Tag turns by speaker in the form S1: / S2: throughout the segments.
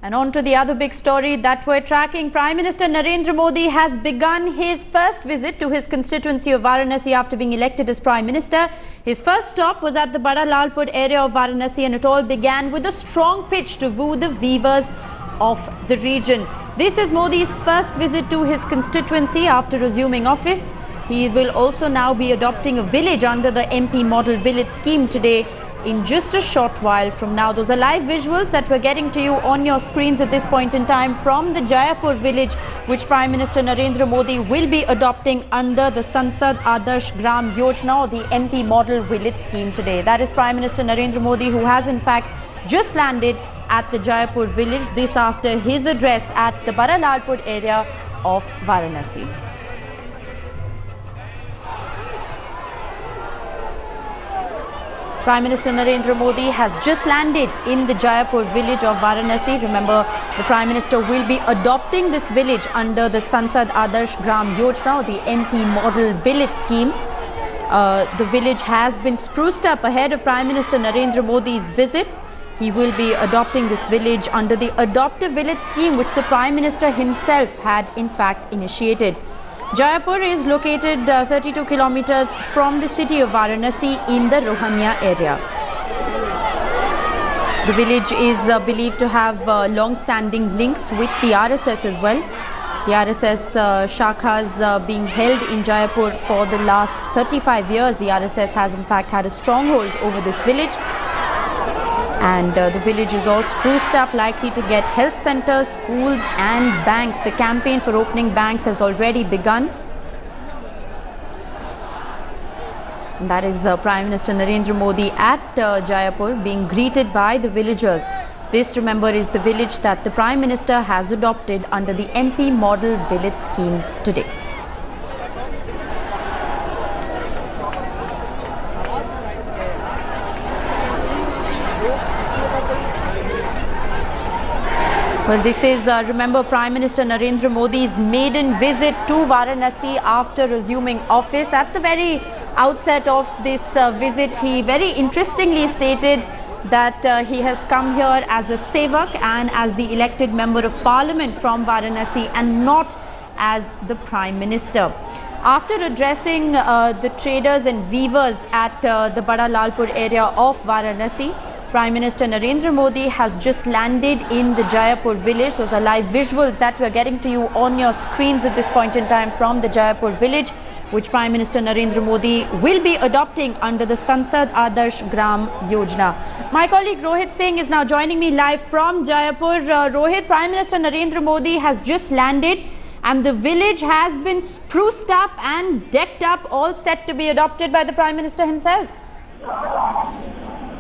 S1: And on to the other big story that we're tracking. Prime Minister Narendra Modi has begun his first visit to his constituency of Varanasi after being elected as Prime Minister. His first stop was at the Bada Lalpur area of Varanasi, and it all began with a strong pitch to woo the weavers of the region. This is Modi's first visit to his constituency after resuming office. He will also now be adopting a village under the MP Model Village scheme today in just a short while from now. Those are live visuals that we're getting to you on your screens at this point in time from the Jayapur village, which Prime Minister Narendra Modi will be adopting under the Sansad Adarsh Gram Yojana, or the MP Model Village scheme today. That is Prime Minister Narendra Modi, who has in fact just landed at the Jayapur village, this after his address at the Bada Lalpur area of Varanasi. Prime Minister Narendra Modi has just landed in the Jayapur village of Varanasi. Remember, the Prime Minister will be adopting this village under the Sansad Adarsh Gram Yojana, or the MP Model Village scheme. The village has been spruced up ahead of Prime Minister Narendra Modi's visit. He will be adopting this village under the Adoptive Village scheme, which the Prime Minister himself had in fact initiated. Jayapur is located 32 kilometers from the city of Varanasi in the Rohania area. The village is believed to have long-standing links with the RSS as well. The RSS shakhas being held in Jayapur for the last 35 years. The RSS has in fact had a stronghold over this village. And the village is all spruced up, likely to get health centers, schools and banks. The campaign for opening banks has already begun. And that is Prime Minister Narendra Modi at Jayapur being greeted by the villagers. This, remember, is the village that the Prime Minister has adopted under the MP Model Village scheme today. Well, this is, remember, Prime Minister Narendra Modi's maiden visit to Varanasi after resuming office. At the very outset of this visit, he very interestingly stated that he has come here as a sevak and as the elected member of parliament from Varanasi and not as the Prime Minister. After addressing the traders and weavers at the Bada Lalpur area of Varanasi, Prime Minister Narendra Modi has just landed in the Jayapur village. Those are live visuals that we are getting to you on your screens at this point in time from the Jayapur village, which Prime Minister Narendra Modi will be adopting under the Sansad Adarsh Gram Yojana. My colleague Rohit Singh is now joining me live from Jayapur. Rohit, Prime Minister Narendra Modi has just landed and the village has been spruced up and decked up, all set to be adopted by the Prime Minister himself.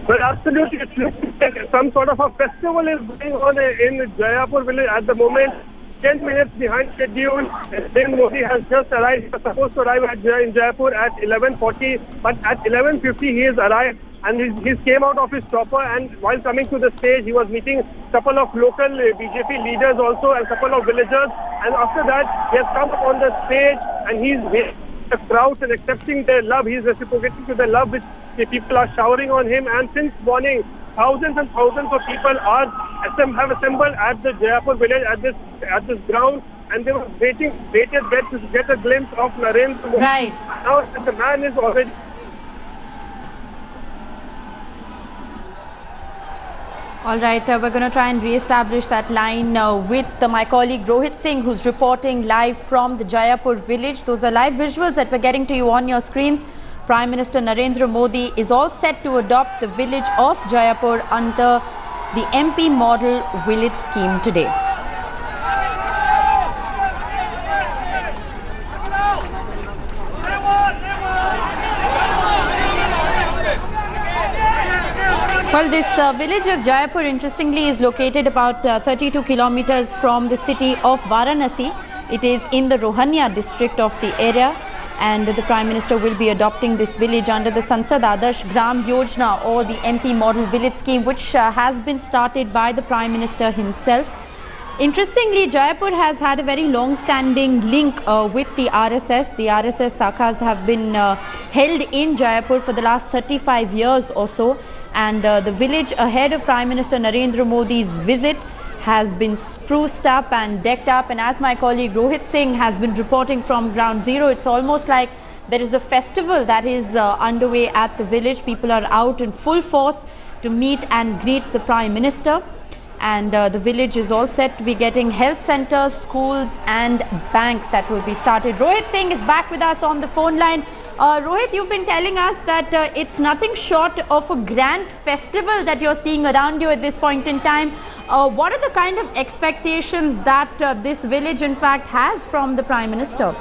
S2: Well, absolutely, it looks like some sort of a festival is going on in Jayapur village at the moment. 10 minutes behind schedule. Then Modi has just arrived. He was supposed to arrive in Jayapur at 11:40, but at 11:50 he has arrived, and he came out of his chopper, and while coming to the stage, he was meeting a couple of local BJP leaders also and a couple of villagers, and after that he has come on the stage and he's the crowds and accepting their love. He is reciprocating to the love which the people are showering on him, and since morning thousands and thousands of people have assembled at the Jayapur village at this ground, and they were waited to get a glimpse of Narendra Modi.
S1: Right.
S2: Now the man is already.
S1: All right, we're going to try and re-establish that line with my colleague Rohit Singh, who's reporting live from the Jayapur village. Those are live visuals that we're getting to you on your screens. Prime Minister Narendra Modi is all set to adopt the village of Jayapur under the MP Model Village scheme today. Well, this village of Jayapur, interestingly, is located about 32 kilometers from the city of Varanasi. It is in the Rohania district of the area, and the Prime Minister will be adopting this village under the Sansad Adarsh Gram Yojana, or the MP Model Village scheme, which has been started by the Prime Minister himself. Interestingly, Jayapur has had a very long-standing link with the RSS. The RSS sakhas have been held in Jayapur for the last 35 years or so, and the village ahead of Prime Minister Narendra Modi's visit has been spruced up and decked up, and as my colleague Rohit Singh has been reporting from ground zero, it's almost like there is a festival that is underway at the village. People are out in full force to meet and greet the Prime Minister. And the village is all set to be getting health centers, schools and banks that will be started. Rohit Singh is back with us on the phone line. Rohit, you've been telling us that it's nothing short of a grand festival that you're seeing around you at this point in time. What are the kind of expectations that this village in fact has from the Prime Minister?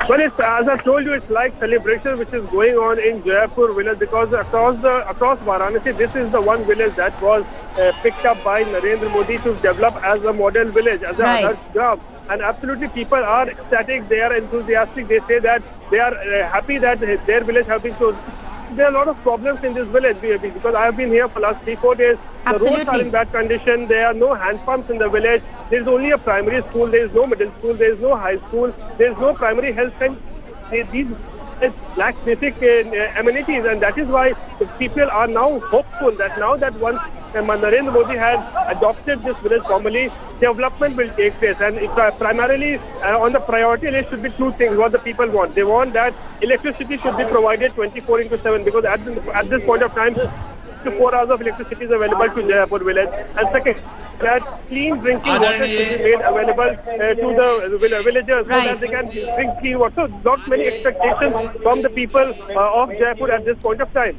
S2: Well, it's, as I told you, it's like celebration which is going on in Jaipur village, because across Varanasi, this is the one village that was picked up by Narendra Modi to develop as a model village, as a job. And absolutely, people are ecstatic, they are enthusiastic. They say that they are happy that their village has been chosen. There are a lot of problems in this village because I have been here for the last 3-4 days.
S1: Absolutely.
S2: The roads are in bad condition. There are no hand pumps in the village. There is only a primary school. There is no middle school. There is no high school. There is no primary health center. These lack basic amenities, and that is why the people are now hopeful that now that once Narendra Modi has adopted this village formally, development will take place. And primarily on the priority list should be two things what the people want. They want that electricity should be provided 24/7, because at this point of time, 4 hours of electricity is available to Jaipur village. And second, that clean drinking water should be made available to the villagers, so that they can drink clean water. So not many expectations from the people of Jaipur at this point of time.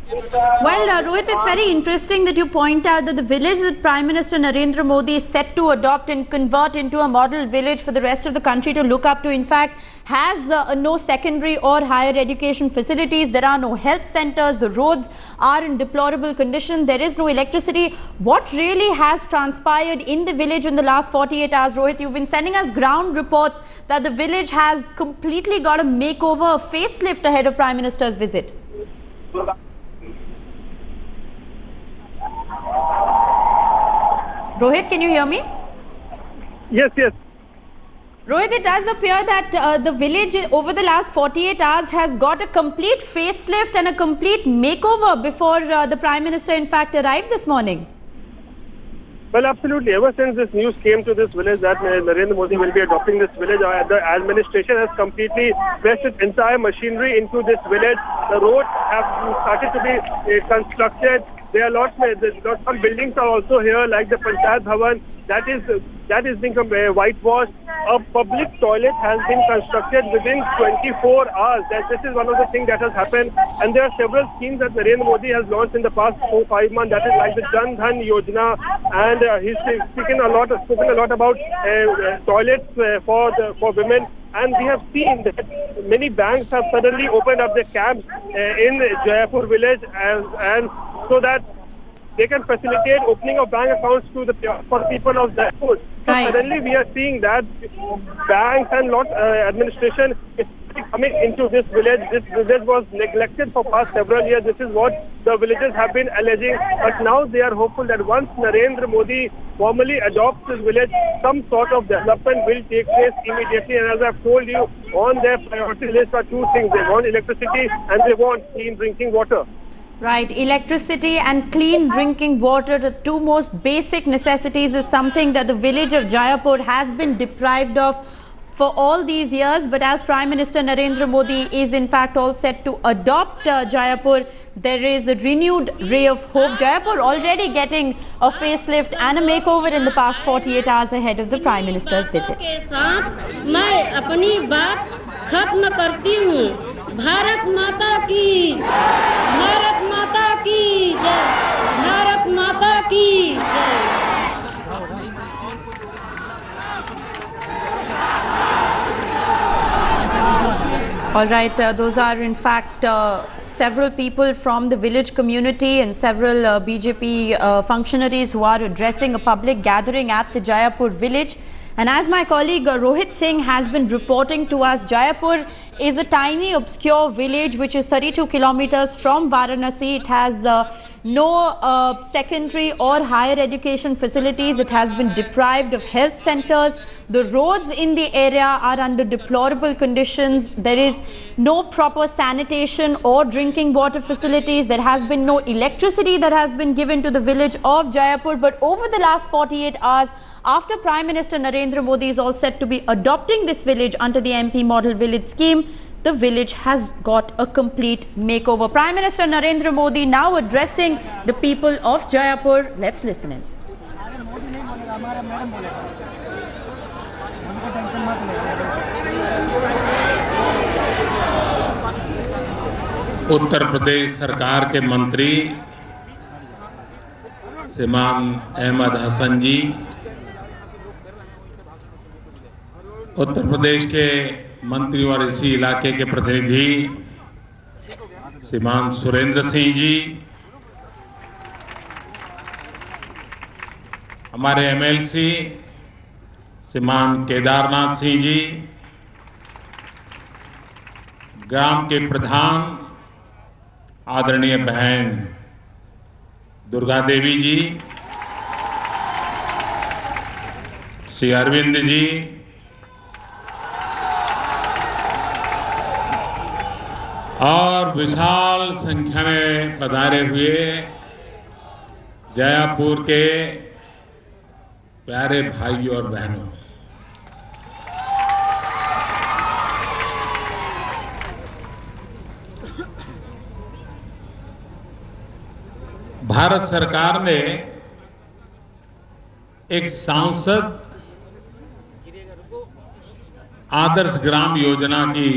S1: Well, Rohit, it's very interesting that you point out that the village that Prime Minister Narendra Modi is set to adopt and convert into a model village for the rest of the country to look up to, in fact, has no secondary or higher education facilities. There are no health centers. The roads are in deplorable condition. There is no electricity. What really has transpired in the village in the last 48 hours, Rohit? You've been sending us ground reports that the village has completely got a makeover, a facelift ahead of Prime Minister's visit. Rohit, can you hear me?
S2: Yes, yes.
S1: Rohit, it does appear that the village over the last 48 hours has got a complete facelift and a complete makeover before the Prime Minister in fact arrived this morning.
S2: Well, absolutely. Ever since this news came to this village that Narendra Modi will be adopting this village, the administration has completely pressed its entire machinery into this village. The roads have started to be constructed. There are lots of buildings are also here, like the Panchayat Bhavan, that is being whitewashed. A public toilet has been constructed within 24 hours. This is one of the things that has happened. And there are several schemes that Narendra Modi has launched in the past 4-5 months. That is like the Jan Dhan Yojana, and he's spoken a lot about toilets for women. And we have seen that many banks have suddenly opened up their camps in Jaipur village, and so that they can facilitate opening of bank accounts for people of Jaipur. So suddenly we are seeing that banks and administration is coming into this village. This village was neglected for past several years. This is what the villagers have been alleging. But now they are hopeful that once Narendra Modi formally adopts this village, some sort of development will take place immediately. And as I've told you, on their priority list are two things. They want electricity and they want clean drinking water.
S1: Right, electricity and clean drinking water, the two most basic necessities, is something that the village of Jaipur has been deprived of for all these years. But as Prime Minister Narendra Modi is in fact all set to adopt Jaipur, there is a renewed ray of hope. Jaipur already getting a facelift and a makeover in the past 48 hours ahead of the Prime Minister's visit.
S3: Bharat माता की जय, भारत माता की जय, भारत माता की जय।
S1: All right, those are in fact several people from the village community and several BJP functionaries who are addressing a public gathering at the Jaipur village. And as my colleague Rohit Singh has been reporting to us, Jaipur is a tiny obscure village which is 32 kilometers from Varanasi. It has no secondary or higher education facilities. It has been deprived of health centers. The roads in the area are under deplorable conditions. There is no proper sanitation or drinking water facilities. There has been no electricity that has been given to the village of Jayapur. But over the last 48 hours, after Prime Minister Narendra Modi is all set to be adopting this village under the MP Model Village scheme, the village has got a complete makeover. Prime Minister Narendra Modi now addressing the people of Jayapur. Let's listen in.
S4: Uttar Pradesh सरकार के मंत्री श्रीमान अहमद हसन जी, उत्तर प्रदेश के मंत्री और इसी इलाके के प्रतिनिधि श्रीमान सुरेंद्र सिंह जी, हमारे एमएलसी श्रीमान केदारनाथ सिंह जी, ग्राम के प्रधान आदरणीय बहन दुर्गा देवी जी, श्री अरविंद जी, और विशाल संख्या में पधारे हुए जयापुर के प्यारे भाई और बहनों, भारत सरकार ने एक सांसद आदर्श ग्राम योजना की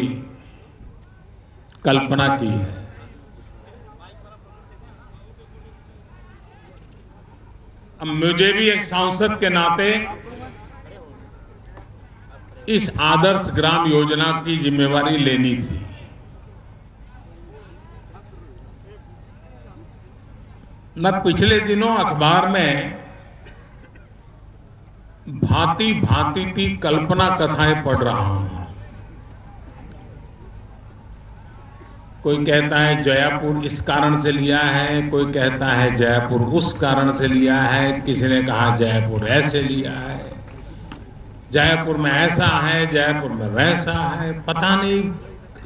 S4: कल्पना की है। अब मुझे भी एक सांसद के नाते इस आदर्श ग्राम योजना की जिम्मेवारी लेनी थी। मैं पिछले दिनों अखबार में भांति भांति की कल्पना कथाएं पढ़ रहा हूं। कोई कहता है जयपुर इस कारण से लिया है, कोई कहता है जयपुर उस कारण से लिया है, किसी ने कहा जयपुर ऐसे लिया है, जयपुर में ऐसा है, जयपुर में वैसा है, पता नहीं।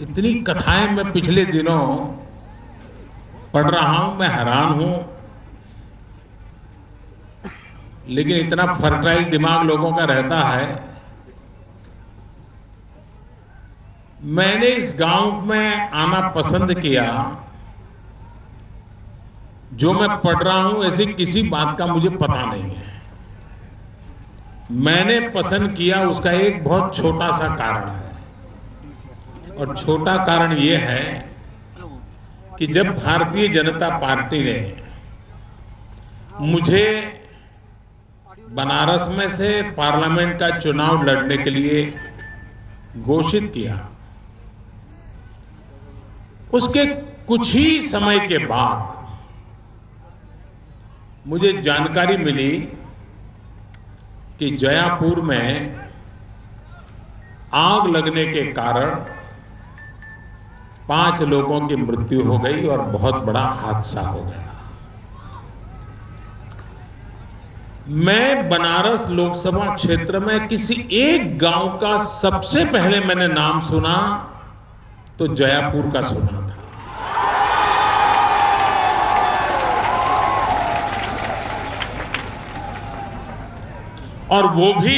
S4: इतनी कथाएं मैं पिछले दिनों पढ़ रहा हूं, मैं हैरान हूं। लेकिन इतना फर्टाइल दिमाग लोगों का रहता है। मैंने इस गांव में आना पसंद किया। जो मैं पढ़ रहा हूं ऐसी किसी बात का मुझे पता नहीं है। मैंने पसंद किया उसका एक बहुत छोटा सा कारण है, और छोटा कारण यह है कि जब भारतीय जनता पार्टी ने मुझे बनारस में से पार्लियामेंट का चुनाव लड़ने के लिए घोषित किया, उसके कुछ ही समय के बाद मुझे जानकारी मिली कि जयापुर में आग लगने के कारण 5 लोगों की मृत्यु हो गई और बहुत बड़ा हादसा हो गया। मैं बनारस लोकसभा क्षेत्र में किसी एक गांव का सबसे पहले मैंने नाम सुना तो जयापुर का सुना था। और वो भी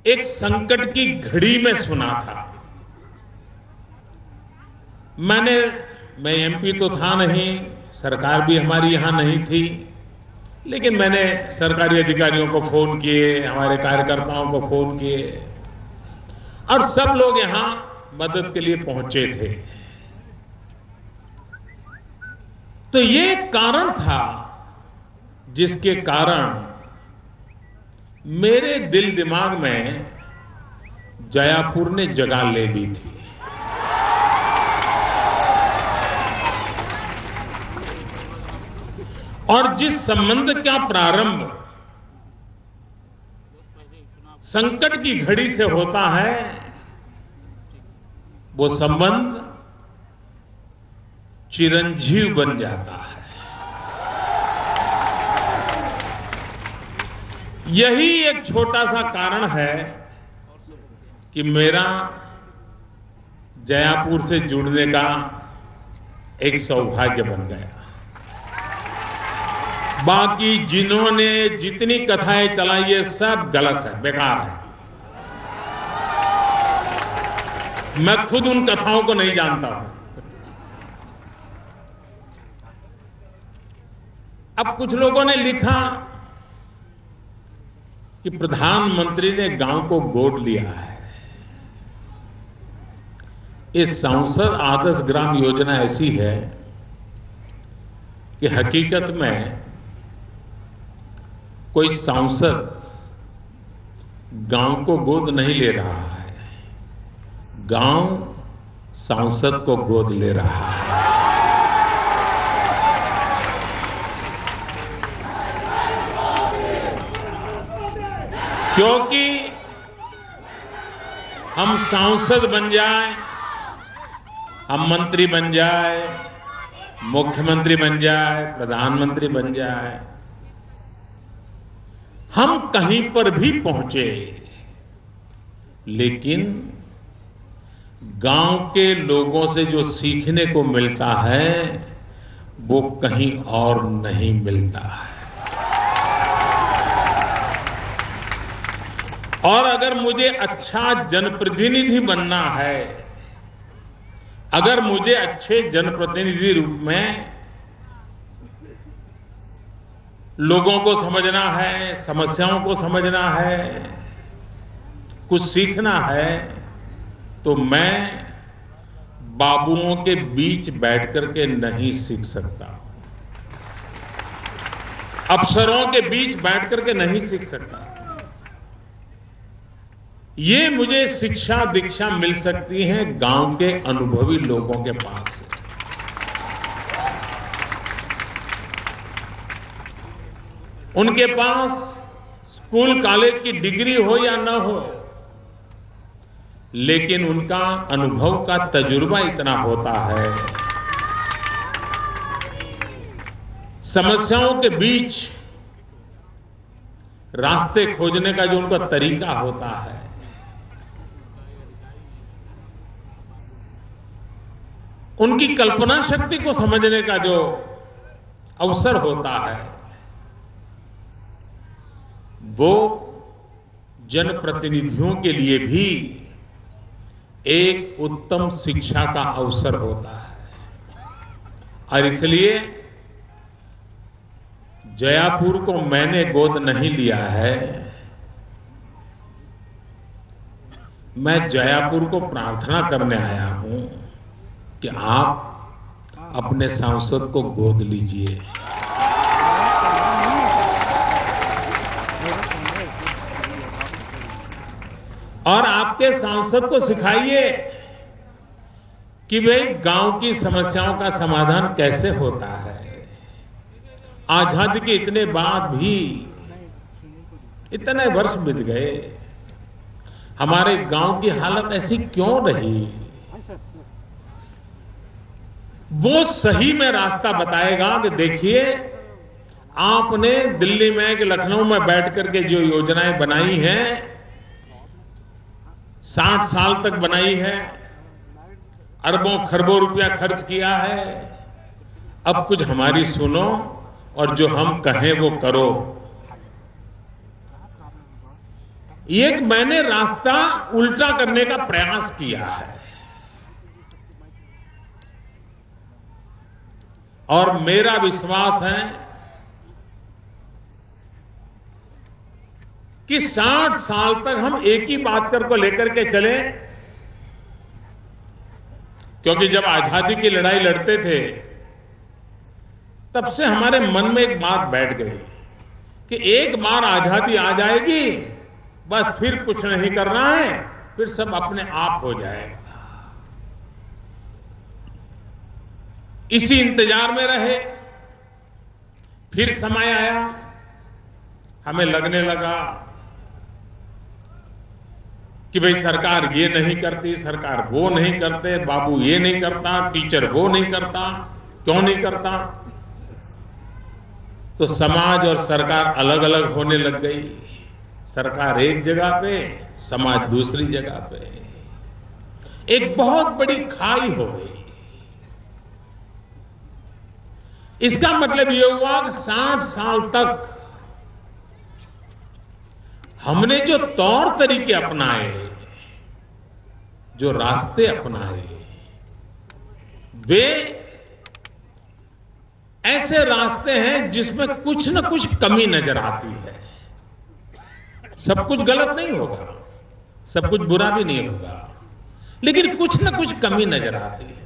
S4: एक संकट की घड़ी में सुना था। मैं एमपी तो था नहीं, सरकार भी हमारी यहां नहीं थी, लेकिन मैंने सरकारी अधिकारियों को फोन किए, हमारे कार्यकर्ताओं को फोन किए, और सब लोग यहां मदद के लिए पहुंचे थे। तो ये कारण था जिसके कारण मेरे दिल दिमाग में जयापुर ने जगह ले ली थी। और जिस संबंध का प्रारंभ संकट की घड़ी से होता है, वो संबंध चिरंजीव बन जाता है। यही एक छोटा सा कारण है कि मेरा जयापुर से जुड़ने का एक सौभाग्य बन गया। बाकी जिन्होंने जितनी कथाएं चलाई है सब गलत है, बेकार है। मैं खुद उन कथाओं को नहीं जानता हूं। अब कुछ लोगों ने लिखा कि प्रधानमंत्री ने गांव को गोद लिया है। इस सांसद आदर्श ग्राम योजना ऐसी है कि हकीकत में कोई सांसद गांव को गोद नहीं ले रहा है, गांव सांसद को गोद ले रहा है। क्योंकि हम सांसद बन जाए, हम मंत्री बन जाए, मुख्यमंत्री बन जाए, प्रधानमंत्री बन जाए, हम कहीं पर भी पहुंचे, लेकिन गांव के लोगों से जो सीखने को मिलता है वो कहीं और नहीं मिलता है। और अगर मुझे अच्छा जनप्रतिनिधि बनना है, अगर मुझे अच्छे जनप्रतिनिधि रूप में लोगों को समझना है, समस्याओं को समझना है, कुछ सीखना है, तो मैं बाबुओं के बीच बैठ करके नहीं सीख सकता, अफसरों के बीच बैठ करके नहीं सीख सकता। ये मुझे शिक्षा दीक्षा मिल सकती है गांव के अनुभवी लोगों के पास से। उनके पास स्कूल कॉलेज की डिग्री हो या ना हो, लेकिन उनका अनुभव का तजुर्बा इतना होता है, समस्याओं के बीच रास्ते खोजने का जो उनका तरीका होता है, उनकी कल्पना शक्ति को समझने का जो अवसर होता है, वो जनप्रतिनिधियों के लिए भी एक उत्तम शिक्षा का अवसर होता है। और इसलिए जयापुर को मैंने गोद नहीं लिया है, मैं जयापुर को प्रार्थना करने आया हूं कि आप अपने सांसद को गोद लीजिए। और आपके सांसद को सिखाइए कि भाई गांव की समस्याओं का समाधान कैसे होता है। आजादी के इतने बाद भी इतने वर्ष बीत गए, हमारे गांव की हालत ऐसी क्यों रही? वो सही में रास्ता बताएगा कि देखिए, आपने दिल्ली में कि लखनऊ में बैठ करके जो योजनाएं बनाई हैं, 60 साल तक बनाई है, अरबों खरबों रुपया खर्च किया है, अब कुछ हमारी सुनो और जो हम कहें वो करो। एक मैंने रास्ता उल्टा करने का प्रयास किया है और मेरा विश्वास है कि 60 साल तक हम एक ही बात को लेकर के चले, क्योंकि जब आजादी की लड़ाई लड़ते थे तब से हमारे मन में एक बात बैठ गई कि एक बार आजादी आ जाएगी, बस फिर कुछ नहीं करना है, फिर सब अपने आप हो जाएगा। इसी इंतजार में रहे। फिर समय आया, हमें लगने लगा कि भाई सरकार ये नहीं करती, सरकार वो नहीं करते, बाबू ये नहीं करता, टीचर वो नहीं करता, क्यों नहीं करता? तो समाज और सरकार अलग अलग होने लग गई। सरकार एक जगह पे, समाज दूसरी जगह पे। एक बहुत बड़ी खाई हो गई। इसका मतलब यह हुआ कि 60 साल तक हमने जो तौर तरीके अपनाए, जो रास्ते अपनाए, वे ऐसे रास्ते हैं जिसमें कुछ न कुछ कमी नजर आती है। सब कुछ गलत नहीं होगा, सब कुछ बुरा भी नहीं होगा, लेकिन कुछ न कुछ कमी नजर आती है।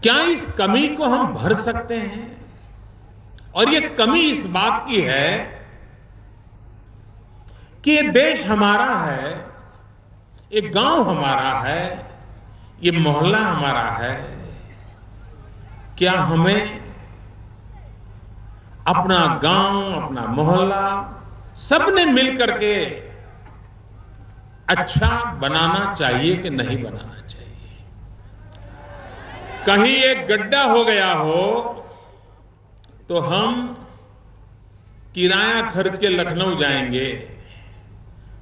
S4: क्या इस कमी को हम भर सकते हैं? और ये कमी इस बात की है कि ये देश हमारा है, ये गांव हमारा है, ये मोहल्ला हमारा है। क्या हमें अपना गांव, अपना मोहल्ला सबने मिलकर के अच्छा बनाना चाहिए कि नहीं बनाना चाहिए? कहीं एक गड्ढा हो गया हो तो हम किराया खर्च के लखनऊ जाएंगे,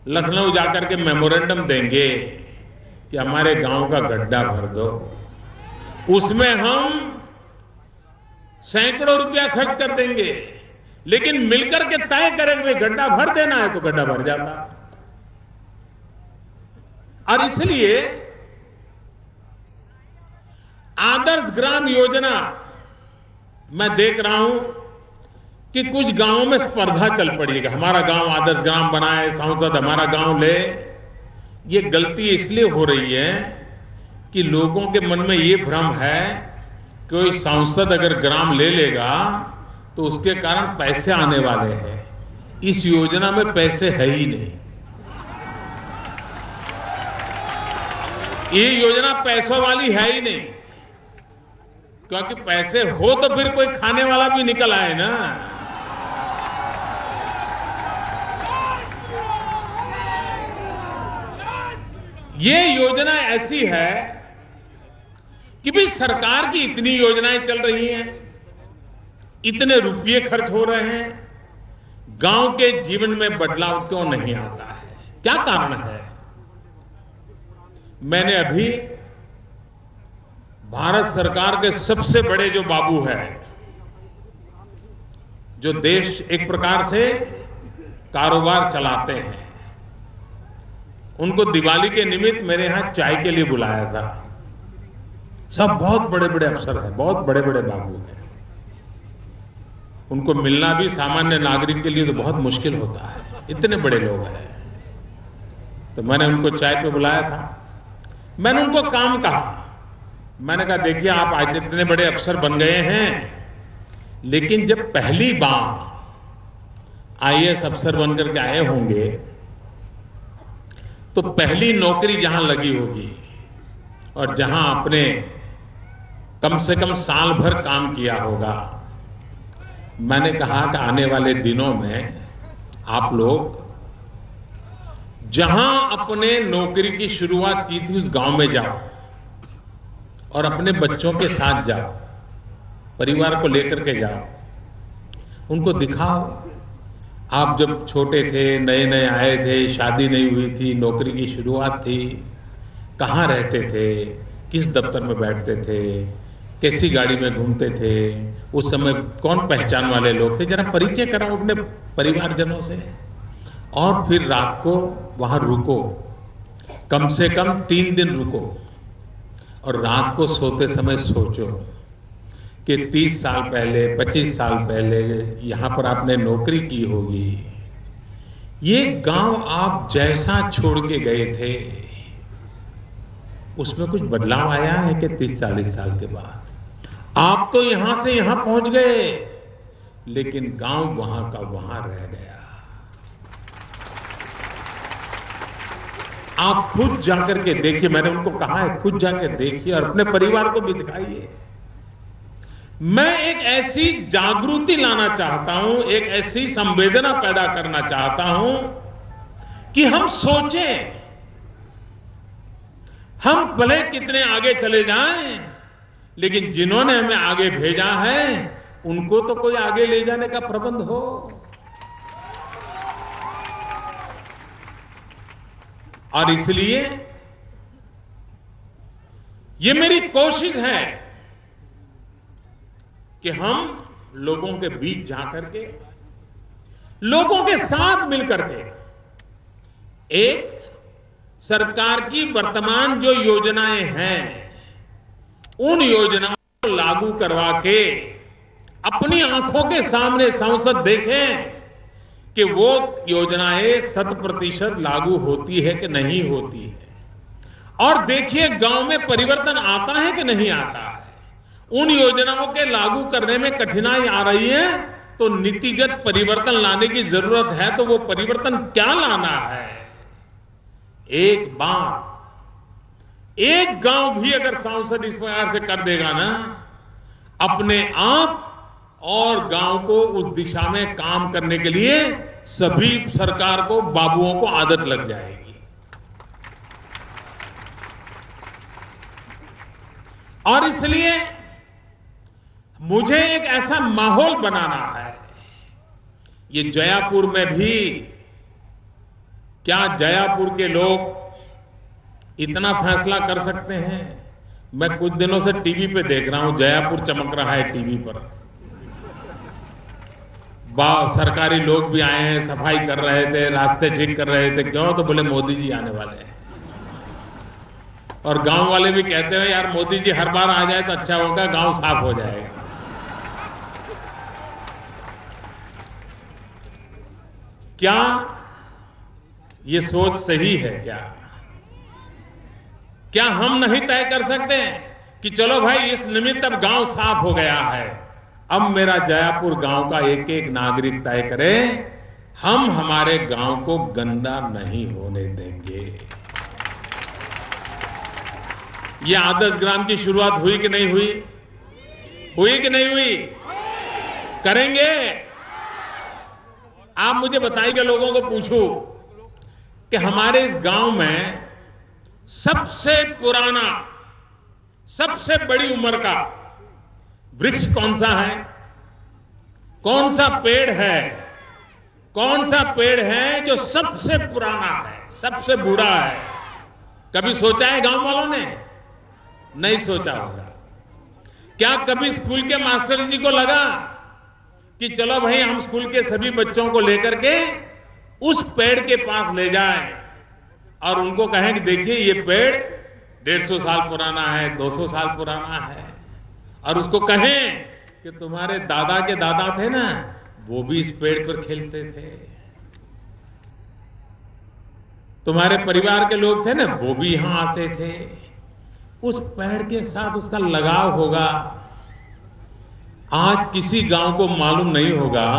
S4: लखनऊ जाकर के मेमोरेंडम देंगे कि हमारे गांव का गड्ढा भर दो। उसमें हम सैकड़ों रुपया खर्च कर देंगे, लेकिन मिलकर के तय करेंगे गड्ढा भर देना है तो गड्ढा भर जाता। और इसलिए आदर्श ग्राम योजना मैं देख रहा हूं कि कुछ गांवों में स्पर्धा चल पड़ी है, हमारा गांव आदर्श ग्राम बनाए, सांसद हमारा गांव ले। ये गलती इसलिए हो रही है कि लोगों के मन में ये भ्रम है कि कोई सांसद अगर ग्राम ले लेगा तो उसके कारण पैसे आने वाले हैं। इस योजना में पैसे है ही नहीं। ये योजना पैसों वाली है ही नहीं, क्योंकि पैसे हो तो फिर कोई खाने वाला भी निकल आए ना। ये योजना ऐसी है कि भाई सरकार की इतनी योजनाएं चल रही हैं, इतने रुपये खर्च हो रहे हैं, गांव के जीवन में बदलाव क्यों नहीं आता है? क्या कारण है? मैंने अभी भारत सरकार के सबसे बड़े जो बाबू है, जो देश एक प्रकार से कारोबार चलाते हैं, उनको दिवाली के निमित्त मेरे यहां चाय के लिए बुलाया था। सब बहुत बड़े बड़े अफसर हैं, बहुत बड़े बड़े बाबू हैं। उनको मिलना भी सामान्य नागरिक के लिए तो बहुत मुश्किल होता है, इतने बड़े लोग हैं। तो मैंने उनको चाय पे बुलाया था। मैंने उनको काम कहा, मैंने कहा देखिए आप आज इतने बड़े अफसर बन गए हैं, लेकिन जब पहली बार आईएएस अफसर बनकर के आए होंगे तो पहली नौकरी जहां लगी होगी और जहां आपने कम से कम साल भर काम किया होगा, मैंने कहा कि आने वाले दिनों में आप लोग जहां अपने नौकरी की शुरुआत की थी उस गांव में जाओ और अपने बच्चों के साथ जाओ, परिवार को लेकर के जाओ, उनको दिखाओ आप जब छोटे थे, नए नए आए थे, शादी नहीं हुई थी, नौकरी की शुरुआत थी, कहाँ रहते थे, किस दफ्तर में बैठते थे, कैसी गाड़ी में घूमते थे, उस समय कौन पहचान वाले लोग थे, जरा परिचय कराओ अपने परिवारजनों से। और फिर रात को वहां रुको, कम से कम 3 दिन रुको और रात को सोते समय सोचो कि 30 साल पहले, 25 साल पहले यहां पर आपने नौकरी की होगी, ये गांव आप जैसा छोड़ के गए थे उसमें कुछ बदलाव आया है कि 30-40 साल के बाद? आप तो यहां से यहां पहुंच गए, लेकिन गांव वहां का वहां रह गया। आप खुद जाकर के देखिए, मैंने उनको कहा है खुद जाकर देखिए और अपने परिवार को भी दिखाइए। मैं एक ऐसी जागृति लाना चाहता हूं, एक ऐसी संवेदना पैदा करना चाहता हूं कि हम सोचें, हम भले कितने आगे चले जाएं, लेकिन जिन्होंने हमें आगे भेजा है उनको तो कोई आगे ले जाने का प्रबंध हो। और इसलिए ये मेरी कोशिश है कि हम लोगों के बीच जाकर के, लोगों के साथ मिलकर के एक सरकार की वर्तमान जो योजनाएं हैं उन योजनाओं को लागू करवा के अपनी आंखों के सामने संसद देखें कि वो योजनाएं 100% लागू होती है कि नहीं होती है, और देखिए गांव में परिवर्तन आता है कि नहीं आता है। उन योजनाओं के लागू करने में कठिनाई आ रही है तो नीतिगत परिवर्तन लाने की जरूरत है। तो वो परिवर्तन क्या लाना है? एक बार एक गांव भी अगर सांसद इस प्रकार से कर देगा ना, अपने आप और गांव को उस दिशा में काम करने के लिए सभी सरकार को, बाबुओं को आदत लग जाएगी। और इसलिए मुझे एक ऐसा माहौल बनाना है। ये जयापुर में भी, क्या जयापुर के लोग इतना फैसला कर सकते हैं? मैं कुछ दिनों से टीवी पे देख रहा हूं, जयापुर चमक रहा है टीवी पर। सरकारी लोग भी आए हैं, सफाई कर रहे थे, रास्ते ठीक कर रहे थे। क्यों? तो बोले मोदी जी आने वाले हैं। और गांव वाले भी कहते हैं यार मोदी जी हर बार आ जाए तो अच्छा होगा, गांव साफ हो जाएगा। क्या ये सोच सही है? क्या हम नहीं तय कर सकते हैं कि चलो भाई इस निमित्त अब गांव साफ हो गया है, अब मेरा जयापुर गांव का एक एक नागरिक तय करे, हम हमारे गांव को गंदा नहीं होने देंगे। ये आदर्श ग्राम की शुरुआत हुई कि नहीं हुई? हुई कि नहीं हुई? करेंगे? आप मुझे बताइए, लोगों को पूछो कि हमारे इस गांव में सबसे पुराना, सबसे बड़ी उम्र का वृक्ष कौन सा है? कौन सा पेड़ है? कौन सा पेड़ है जो सबसे पुराना है, सबसे बूढ़ा है? कभी सोचा है गांव वालों ने? नहीं सोचा होगा। क्या कभी स्कूल के मास्टर जी को लगा कि चलो भाई हम स्कूल के सभी बच्चों को लेकर के उस पेड़ के पास ले जाएं और उनको कहें कि देखिए ये पेड़ 150 साल पुराना है, 200 साल पुराना है, और उसको कहें कि तुम्हारे दादा के दादा थे ना, वो भी इस पेड़ पर खेलते थे, तुम्हारे परिवार के लोग थे ना, वो भी यहां आते थे। उस पेड़ के साथ उसका लगाव होगा। आज किसी गांव को मालूम नहीं होगा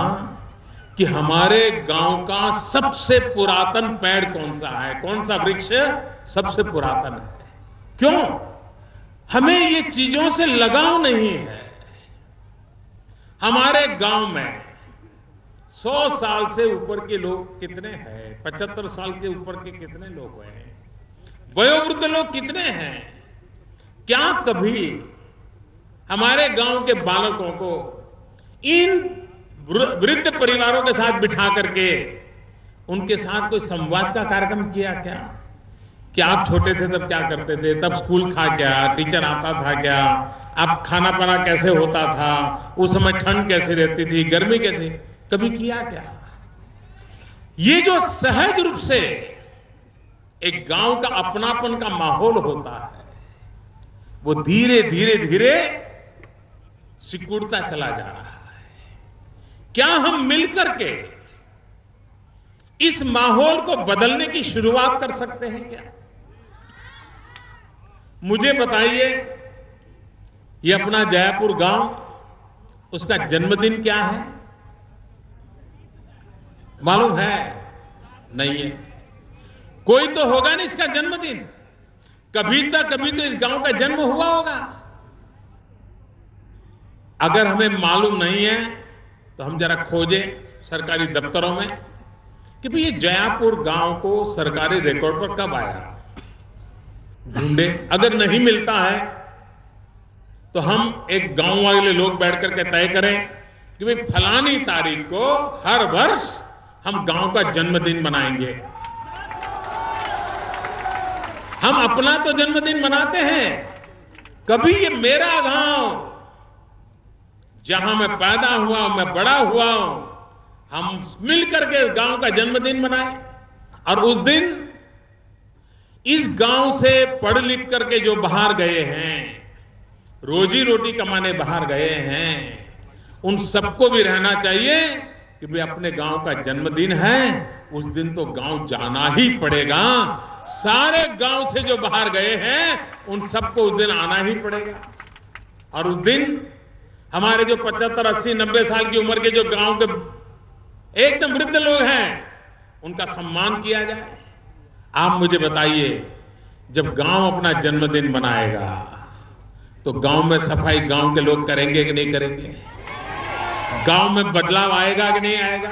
S4: कि हमारे गांव का सबसे पुरातन पेड़ कौन सा है, कौन सा वृक्ष सबसे पुरातन है। क्यों? हमें ये चीजों से लगाव नहीं है। हमारे गांव में 100 साल से ऊपर के लोग कितने हैं? 75 साल के ऊपर के कितने लोग हैं? वयोवृद्ध लोग कितने हैं? क्या कभी हमारे गांव के बालकों को इन वृद्ध परिवारों के साथ बिठा करके उनके साथ कोई संवाद का कार्यक्रम किया क्या? कि आप छोटे थे तब क्या करते थे, तब स्कूल था क्या, टीचर आता था क्या, अब खाना पीना कैसे होता था, उस समय ठंड कैसे रहती थी, गर्मी कैसे, कभी किया क्या? ये जो सहज रूप से एक गांव का अपनापन का माहौल होता है, वो धीरे धीरे धीरे सिकुड़ता चला जा रहा है। क्या हम मिलकर के इस माहौल को बदलने की शुरुआत कर सकते हैं क्या? मुझे बताइए, ये अपना जयापुर गांव, उसका जन्मदिन क्या है? मालूम है? नहीं है। कोई तो होगा ना इसका जन्मदिन। कभी तो इस गांव का जन्म हुआ होगा। अगर हमें मालूम नहीं है तो हम जरा खोजें सरकारी दफ्तरों में कि भाई ये जयापुर गांव को सरकारी रिकॉर्ड पर कब आया, ढूंढे। अगर नहीं मिलता है तो हम एक गांव वाले लोग बैठ करके तय करें कि भाई फलानी तारीख को हर वर्ष हम गांव का जन्मदिन मनाएंगे। हम अपना तो जन्मदिन मनाते हैं, कभी ये मेरा गांव जहां मैं पैदा हुआ हूं, मैं बड़ा हुआ हूं, हम मिलकर के गांव का जन्मदिन मनाएं। और उस दिन इस गांव से पढ़ लिख करके जो बाहर गए हैं, रोजी रोटी कमाने बाहर गए हैं, उन सबको भी रहना चाहिए कि भाई अपने गांव का जन्मदिन है, उस दिन तो गांव जाना ही पड़ेगा। सारे गांव से जो बाहर गए हैं उन सबको उस दिन आना ही पड़ेगा। और उस दिन हमारे जो 75, 80, 90 साल की उम्र के जो गांव के एकदम वृद्ध लोग हैं, उनका सम्मान किया जाए। आप मुझे बताइए, जब गांव अपना जन्मदिन मनाएगा तो गांव में सफाई गांव के लोग करेंगे कि नहीं करेंगे? गांव में बदलाव आएगा कि नहीं आएगा?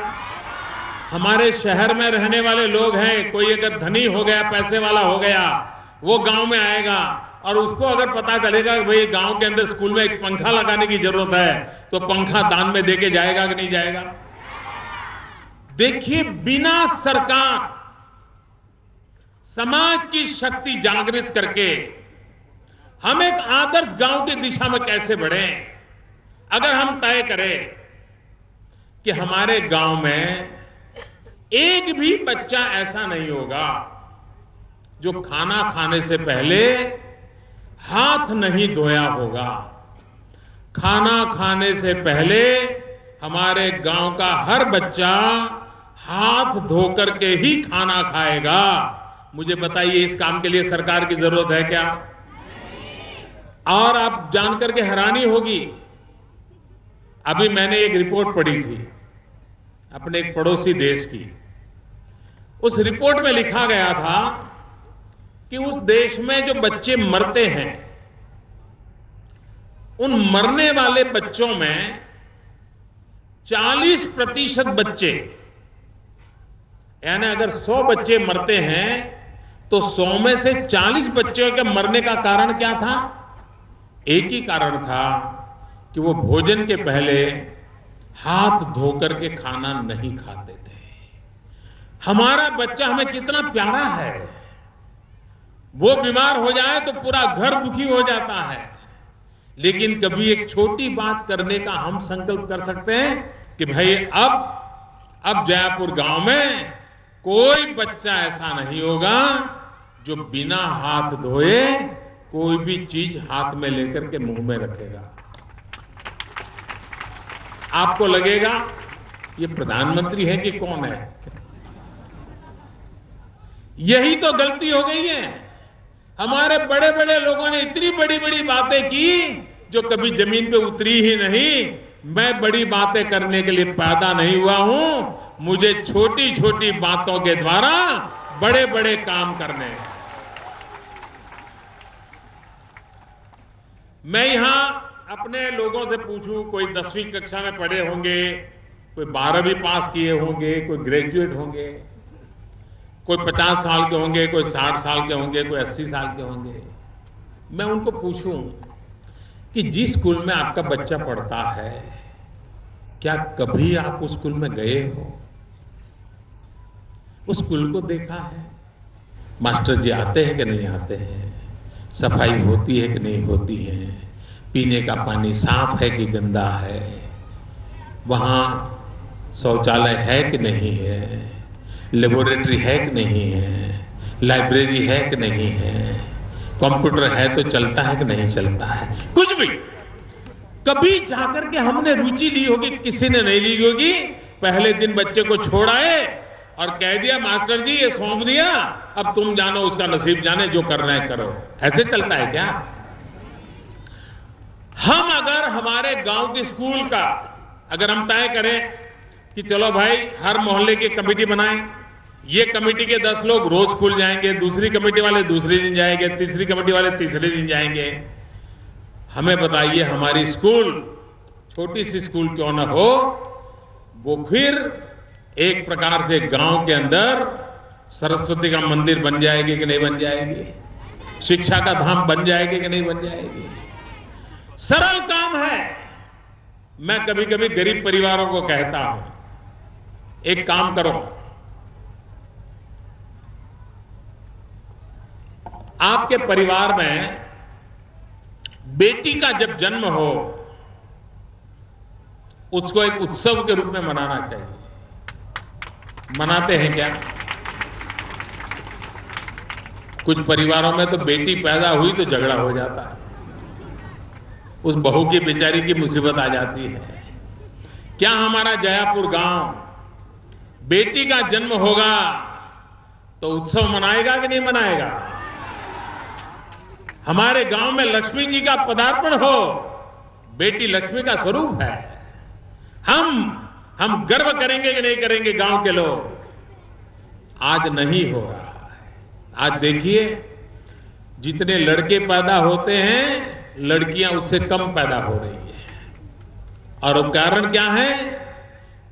S4: हमारे शहर में रहने वाले लोग हैं, कोई अगर धनी हो गया, पैसे वाला हो गया, वो गांव में आएगा और उसको अगर पता चलेगा कि भाई गांव के अंदर स्कूल में एक पंखा लगाने की जरूरत है, तो पंखा दान में देके जाएगा कि नहीं जाएगा? देखिए, बिना सरकार समाज की शक्ति जागृत करके हम एक आदर्श गांव की दिशा में कैसे बढ़ें? अगर हम तय करें कि हमारे गांव में एक भी बच्चा ऐसा नहीं होगा जो खाना खाने से पहले हाथ नहीं धोया होगा, खाना खाने से पहले हमारे गांव का हर बच्चा हाथ धोकर के ही खाना खाएगा, मुझे बताइए इस काम के लिए सरकार की जरूरत है क्या? और आप जानकर के हैरानी होगी, अभी मैंने एक रिपोर्ट पढ़ी थी अपने एक पड़ोसी देश की। उस रिपोर्ट में लिखा गया था कि उस देश में जो बच्चे मरते हैं, उन मरने वाले बच्चों में 40% बच्चे, यानी अगर 100 बच्चे मरते हैं तो 100 में से 40 बच्चों के मरने का कारण क्या था? एक ही कारण था कि वो भोजन के पहले हाथ धोकर के खाना नहीं खाते थे। हमारा बच्चा हमें कितना प्यारा है, वो बीमार हो जाए तो पूरा घर दुखी हो जाता है, लेकिन कभी एक छोटी बात करने का हम संकल्प कर सकते हैं कि भाई अब जयपुर गांव में कोई बच्चा ऐसा नहीं होगा जो बिना हाथ धोए कोई भी चीज हाथ में लेकर के मुंह में रखेगा। आपको लगेगा ये प्रधानमंत्री है कि कौन है? यही तो गलती हो गई है। हमारे बड़े बड़े लोगों ने इतनी बड़ी बड़ी बातें की जो कभी जमीन पे उतरी ही नहीं। मैं बड़ी बातें करने के लिए पैदा नहीं हुआ हूं, मुझे छोटी छोटी बातों के द्वारा बड़े बड़े काम करने हैं। मैं यहां अपने लोगों से पूछूं, कोई 10वीं कक्षा में पढ़े होंगे, कोई 12वीं पास किए होंगे, कोई ग्रेजुएट होंगे, कोई 50 साल के होंगे, कोई 60 साल के होंगे, कोई 80 साल के होंगे। मैं उनको पूछूं कि जिस स्कूल में आपका बच्चा पढ़ता है, क्या कभी आप उस स्कूल में गए हो? उस स्कूल को देखा है? मास्टर जी आते हैं कि नहीं आते हैं? सफाई होती है कि नहीं होती है? पीने का पानी साफ है कि गंदा है? वहाँ शौचालय है कि नहीं है? लेबोरेटरी है कि नहीं है? लाइब्रेरी है कि नहीं है? कंप्यूटर है तो चलता है कि नहीं चलता है? कुछ भी कभी जाकर के हमने रुचि ली होगी? किसी ने नहीं ली होगी। पहले दिन बच्चे को छोड़ाए और कह दिया मास्टर जी ये सौंप दिया, अब तुम जानो, उसका नसीब जाने, जो करना है करो। ऐसे चलता है क्या? हम अगर हमारे गांव के स्कूल का अगर हम तय करें कि चलो भाई हर मोहल्ले की कमेटी बनाएं, ये कमेटी के 10 लोग रोज स्कूल जाएंगे, दूसरी कमेटी वाले दूसरे दिन जाएंगे, तीसरी कमेटी वाले तीसरे दिन जाएंगे। हमें बताइए, हमारी स्कूल छोटी सी स्कूल क्यों ना हो, वो फिर एक प्रकार से गांव के अंदर सरस्वती का मंदिर बन जाएगी कि नहीं बन जाएगी? शिक्षा का धाम बन जाएगी कि नहीं बन जाएगी? सरल काम है। मैं कभी कभी गरीब परिवारों को कहता हूं, एक काम करो, आपके परिवार में बेटी का जब जन्म हो उसको एक उत्सव के रूप में मनाना चाहिए। मनाते हैं क्या? कुछ परिवारों में तो बेटी पैदा हुई तो झगड़ा हो जाता है, उस बहू की बेचारी की मुसीबत आ जाती है। क्या हमारा जयापुर गांव बेटी का जन्म होगा तो उत्सव मनाएगा कि नहीं मनाएगा? हमारे गांव में लक्ष्मी जी का पदार्पण हो, बेटी लक्ष्मी का स्वरूप है, हम गर्व करेंगे कि नहीं करेंगे गांव के लोग? आज नहीं हो रहा है। आज देखिए, जितने लड़के पैदा होते हैं लड़कियां उससे कम पैदा हो रही है। और वो कारण क्या है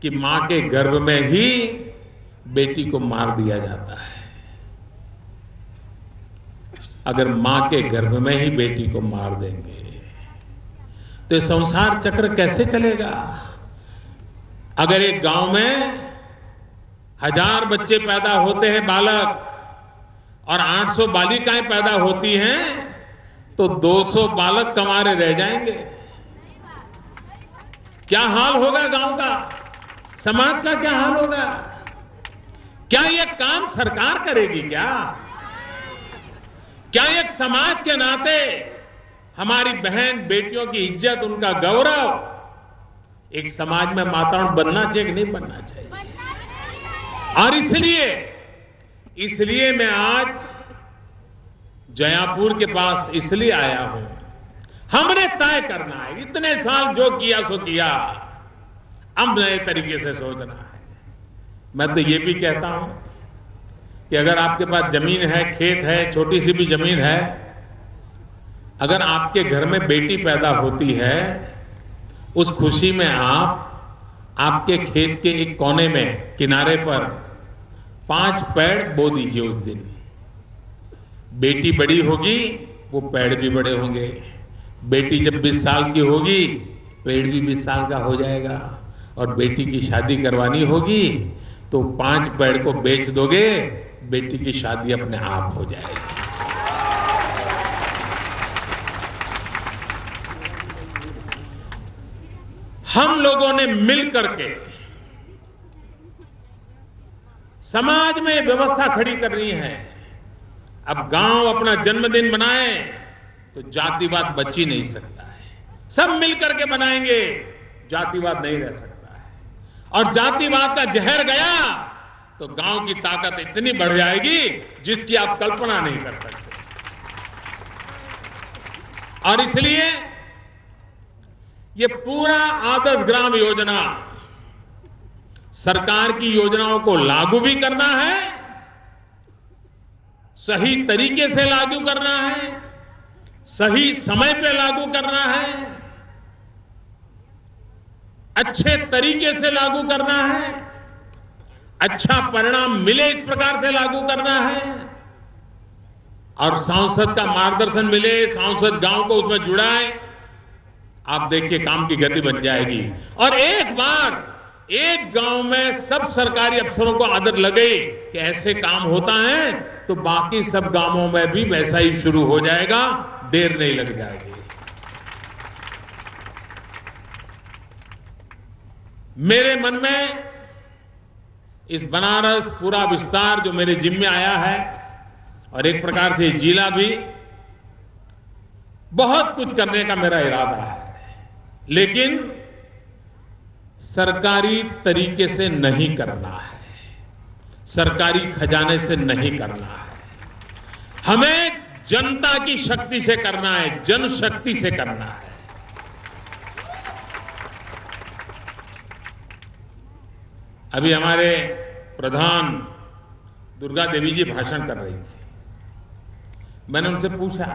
S4: कि मां के गर्भ में ही बेटी को मार दिया जाता है। अगर मां के गर्भ में ही बेटी को मार देंगे तो ये संसार चक्र कैसे चलेगा? अगर एक गांव में 1000 बच्चे पैदा होते हैं बालक और 800 बालिकाएं पैदा होती हैं तो 200 बालक कमारे रह जाएंगे। क्या हाल होगा गांव का, समाज का क्या हाल होगा? क्या यह काम सरकार करेगी? क्या एक समाज के नाते हमारी बहन बेटियों की इज्जत, उनका गौरव, एक समाज में माताओं बनना चाहिए कि नहीं बनना चाहिए? और इसलिए मैं आज जयापुर के पास इसलिए आया हूं, हमने तय करना है, इतने साल जो किया सो किया, अब नए तरीके से सोचना है। मैं तो ये भी कहता हूं कि अगर आपके पास जमीन है, खेत है, छोटी सी भी जमीन है, अगर आपके घर में बेटी पैदा होती है, उस खुशी में आप आपके खेत के एक कोने में किनारे पर 5 पेड़ बो दीजिए। उस दिन बेटी बड़ी होगी, वो पेड़ भी बड़े होंगे। बेटी जब 20 साल की होगी, पेड़ भी 20 साल का हो जाएगा। और बेटी की शादी करवानी होगी तो 5 पेड़ को बेच दोगे, बेटी की शादी अपने आप हो जाएगी। हम लोगों ने मिल करके समाज में व्यवस्था खड़ी करनी है। अब गांव अपना जन्मदिन मनाए तो जातिवाद बच ही नहीं सकता है। सब मिल करके मनाएंगे, जातिवाद नहीं रह सकता है। और जातिवाद का जहर गया तो गांव की ताकत इतनी बढ़ जाएगी जिसकी आप कल्पना नहीं कर सकते। और इसलिए ये पूरा आदर्श ग्राम योजना, सरकार की योजनाओं को लागू भी करना है, सही तरीके से लागू करना है, सही समय पे लागू करना है, अच्छे तरीके से लागू करना है, अच्छा परिणाम मिले इस प्रकार से लागू करना है, और सांसद का मार्गदर्शन मिले, सांसद गांव को उसमें जुड़ाए। आप देखिए काम की गति बन जाएगी। और एक बार एक गांव में सब सरकारी अफसरों को आदत लगे कि ऐसे काम होता है तो बाकी सब गांवों में भी वैसा ही शुरू हो जाएगा, देर नहीं लग जाएगी। मेरे मन में इस बनारस पूरा विस्तार जो मेरे जिम्मे आया है, और एक प्रकार से जिला भी, बहुत कुछ करने का मेरा इरादा है, लेकिन सरकारी तरीके से नहीं करना है, सरकारी खजाने से नहीं करना है। हमें जनता की शक्ति से करना है, जनशक्ति से करना है। अभी हमारे प्रधान दुर्गा देवी जी भाषण कर रही थी। मैंने उनसे पूछा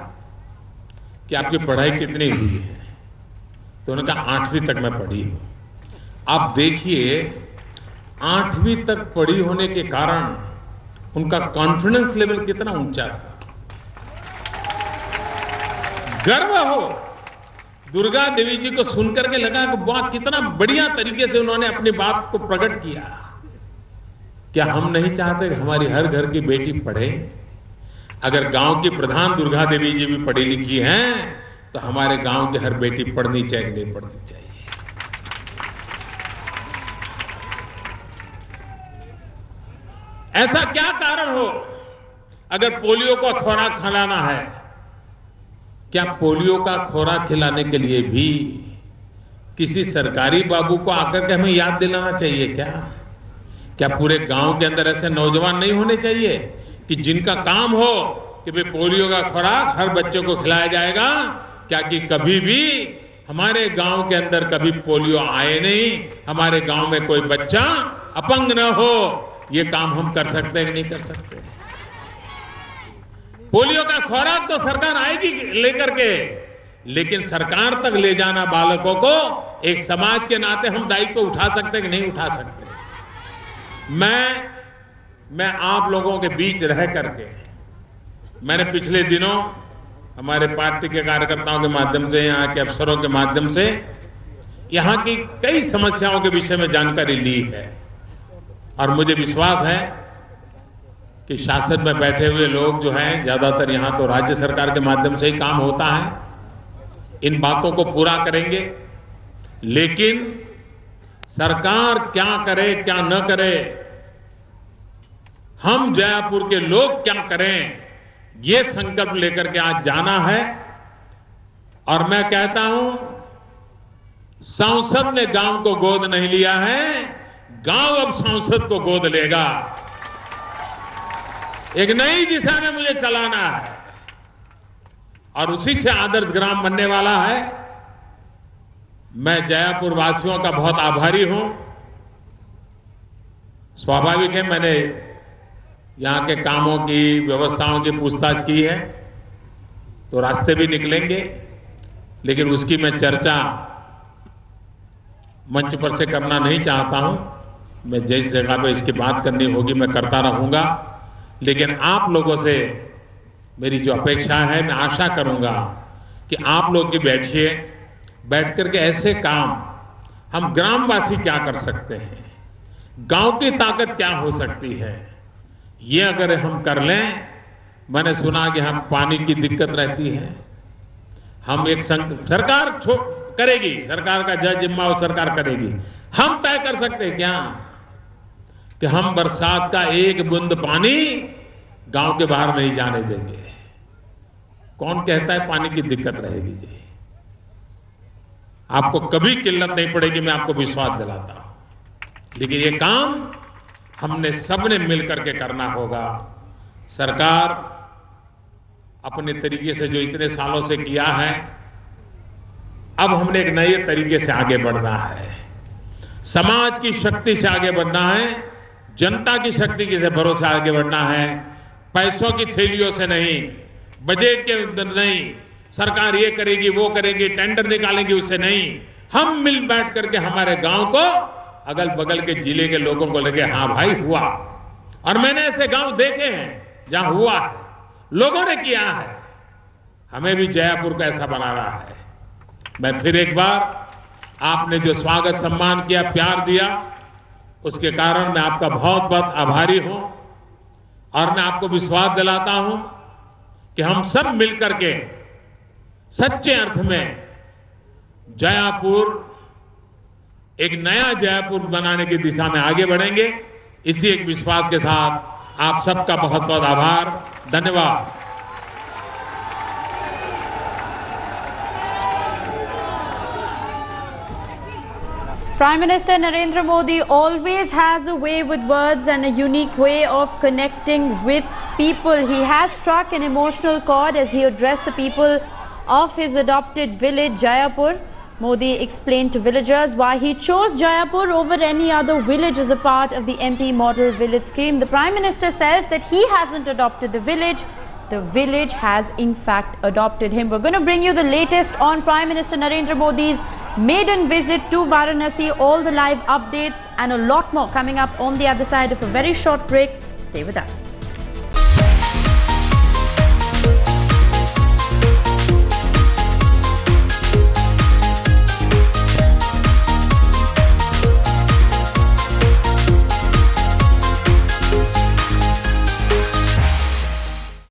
S4: कि आपकी पढ़ाई कितनी हुई है, तो उन्होंने कहा 8वीं तक मैं पढ़ी हूं। आप देखिए 8वीं तक पढ़ी होने के कारण उनका कॉन्फिडेंस लेवल कितना ऊंचा था। गर्व हो, दुर्गा देवी जी को सुनकर के लगा कि वाह, कितना बढ़िया तरीके से उन्होंने अपनी बात को प्रकट किया। क्या हम नहीं चाहते कि हमारी हर घर की बेटी पढ़े? अगर गांव की प्रधान दुर्गा देवी जी भी पढ़ी लिखी हैं, तो हमारे गांव की हर बेटी पढ़नी चाहिए, नहीं पढ़नी चाहिए? ऐसा क्या कारण हो? अगर पोलियो का खुराक खिलाना है, क्या पोलियो का खुराक खिलाने के लिए भी किसी सरकारी बाबू को आकर के हमें याद दिलाना चाहिए क्या? क्या पूरे गांव के अंदर ऐसे नौजवान नहीं होने चाहिए कि जिनका काम हो कि भाई पोलियो का खुराक हर बच्चे को खिलाया जाएगा? क्या कि कभी भी हमारे गांव के अंदर कभी पोलियो आए नहीं, हमारे गांव में कोई बच्चा अपंग न हो, ये काम हम कर सकते हैं कि नहीं कर सकते? पोलियो का खुराक तो सरकार आएगी लेकर के, लेकिन सरकार तक ले जाना बालकों को एक समाज के नाते हम दायित्व उठा सकते हैं कि नहीं उठा सकते? मैं आप लोगों के बीच रह करके, मैंने पिछले दिनों हमारे पार्टी के कार्यकर्ताओं के माध्यम से, यहाँ के अफसरों के माध्यम से यहाँ की कई समस्याओं के विषय में जानकारी ली है। और मुझे विश्वास है कि शासन में बैठे हुए लोग जो हैं, ज्यादातर यहाँ तो राज्य सरकार के माध्यम से ही काम होता है, इन बातों को पूरा करेंगे। लेकिन सरकार क्या करे क्या न करे, हम जयापुर के लोग क्या करें, ये संकल्प लेकर के आज जाना है। और मैं कहता हूं, सांसद ने गांव को गोद नहीं लिया है, गांव अब सांसद को गोद लेगा। एक नई दिशा में मुझे चलाना है और उसी से आदर्श ग्राम बनने वाला है। मैं जयापुर वासियों का बहुत आभारी हूं। स्वाभाविक है, मैंने यहां के कामों की, व्यवस्थाओं की पूछताछ की है, तो रास्ते भी निकलेंगे, लेकिन उसकी मैं चर्चा मंच पर से करना नहीं चाहता हूं। मैं जिस जगह पे इसकी बात करनी होगी मैं करता रहूंगा, लेकिन आप लोगों से मेरी जो अपेक्षा है, मैं आशा करूंगा कि आप लोग भी बैठिए, बैठ करके ऐसे काम हम ग्रामवासी क्या कर सकते हैं, गांव की ताकत क्या हो सकती है, ये अगर हम कर लें। मैंने सुना कि हम पानी की दिक्कत रहती है, हम एक सरकार करेगी, सरकार का जज जिम्मा वो सरकार करेगी। हम तय कर सकते हैं क्या कि हम बरसात का एक बूंद पानी गांव के बाहर नहीं जाने देंगे? कौन कहता है पानी की दिक्कत रहेगी? जी, आपको कभी किल्लत नहीं पड़ेगी, मैं आपको विश्वास दिलाता हूं। लेकिन ये काम हमने सबने मिलकर के करना होगा। सरकार अपने तरीके से जो इतने सालों से किया है, अब हमने एक नए तरीके से आगे बढ़ना है। समाज की शक्ति से आगे बढ़ना है, जनता की शक्ति के भरोसे आगे बढ़ना है। पैसों की थैलियों से नहीं, बजट के अंदर नहीं, सरकार ये करेगी वो करेगी, टेंडर निकालेंगे, उससे नहीं। हम मिल बैठ करके हमारे गांव को, अगल बगल के जिले के लोगों को लगे हाँ भाई हुआ। और मैंने ऐसे गांव देखे हैं जहां हुआ है, लोगों ने किया है। हमें भी जयापुर को ऐसा बनाना है। मैं फिर एक बार, आपने जो स्वागत सम्मान किया, प्यार दिया, उसके कारण मैं आपका बहुत बहुत आभारी हूं। और मैं आपको विश्वास दिलाता हूं कि हम सब मिलकर के सच्चे अर्थ में जयापुर, एक नया जयापुर बनाने की दिशा में आगे बढ़ेंगे। इसी एक विश्वास के साथ आप सबका बहुत बहुत आभार, धन्यवाद।
S1: Prime Minister Narendra Modi always has a way with words and a unique way of connecting with people. He has struck an emotional chord as he addressed the people of his adopted village, Jayapur. Modi explained to villagers why he chose Jayapur over any other village as a part of the MP Model Village Scheme. The Prime Minister says that he hasn't adopted the village has in fact adopted him. We're going to bring you the latest on Prime Minister Narendra Modi's maiden visit to Varanasi, all the live updates and a lot more coming up on the other side of a very short break. Stay with us.